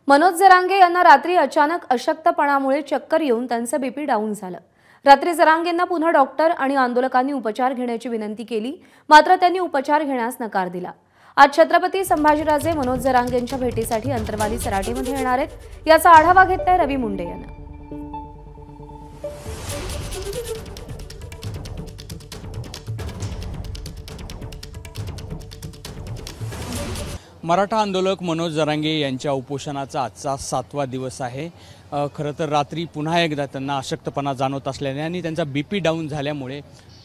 मनोज जरांगे यांना रात्री अचानक अशक्तपणामुळे चक्कर येऊन त्यांचे बीपी डाऊन झालं। रात्री जरांगेंना पुन्हा डॉक्टर आणि आंदोलकांनी उपचार घेण्याची विनंती केली, मात्र त्यांनी उपचार घेण्यास नकार दिला। आज छत्रपती संभाजीराजे मनोज जरांगेंच्या भेटीसाठी अंतरवाली सराटीमध्ये येणार आहेत। याचा आढावा घेतलाय रवी मुंडे यांनी। मराठा आंदोलक मनोज जरांगे यांच्या उपोषणाचा आजचा 7वा दिवस आहे। खरं तर रात्री पुन्हा एकदा त्यांना अशक्तपणा जाणवत असल्याने आणि त्यांचा बीपी डाऊन झाल्यामुळे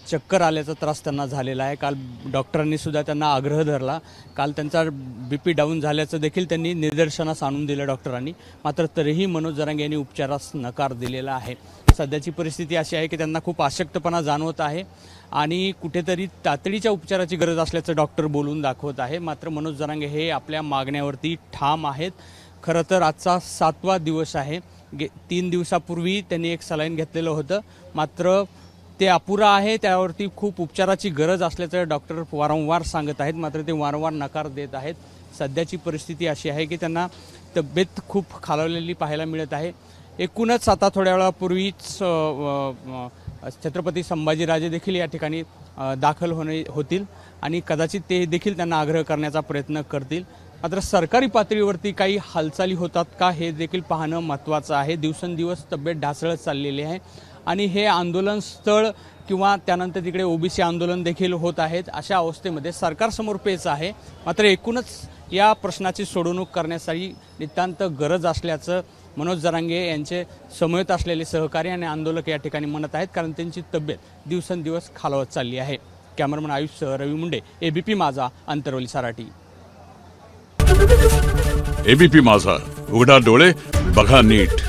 चक्कर आल्याचा त्रास त्यांना झालेला आहे। काल डॉक्टरांनी सुद्धा त्यांना आग्रह धरला। काल त्यांचा बीपी डाऊन झाल्याचं देखील त्यांनी निदर्शनास आणून दिलं डॉक्टरांनी, मात्र तरीही मनोज जरांगे यांनी उपचारास नकार दिलेला आहे। सध्याची परिस्थिती अशी आहे की त्यांना खूप अशक्तपणा जाणवत आहे आणि कुठेतरी तातडीच्या उपचाराची गरज असल्याचं डॉक्टर बोलून दाखवत आहे। मात्र मनोज जरांगे हे आपल्या मागण्यावरती ठाम आहेत। खरं तर आजचा 7वा दिवस आहे। 3 दिवसापूर्वी त्यांनी एक सलाईन घेतलेलं होतं, मात्र ते अपुरं आहे, त्यावरती खूप उपचाराची गरज असल्याचं डॉक्टर वारंवार सांगत आहेत, मात्र ते वारंवार नकार देत आहेत। सध्याची परिस्थिती अशी आहे की त्यांना तब्येत खूप खालावलेली पाहायला मिळत आहे। एकूणच आता थोड्या वेळापूर्वीच छत्रपती संभाजीराजे देखील या ठिकाणी दाखल होतील आणि कदाचित ते देखील त्यांना आग्रह करण्याचा प्रयत्न करतील। मात्र सरकारी पातळीवरती काही हालचाली होतात का हे देखील पाहणं महत्त्वाचं आहे। दिवसेंदिवस तब्येत ढासळत चाललेली आहे आणि हे आंदोलन स्थळ किंवा त्यानंतर तिकडे ओबीसी आंदोलन देखील होत आहेत। अशा अवस्थेमध्ये सरकारसमोर पेच आहे, मात्र एकूणच या प्रश्नाची सोडवणूक करण्यासाठी नितांत गरज असल्याचं मनोज जरांगे यांचे समवेत असलेले सहकारी आणि आंदोलक या ठिकाणी म्हणत आहेत, कारण त्यांची तब्येत दिवसेंदिवस खालावत चालली आहे। कॅमेरामन आयुषसह रवी मुंडे, एबीपी माझा, अंतरवली सराटी। एबीपी माझा, उघडा डोळे बघा नीट।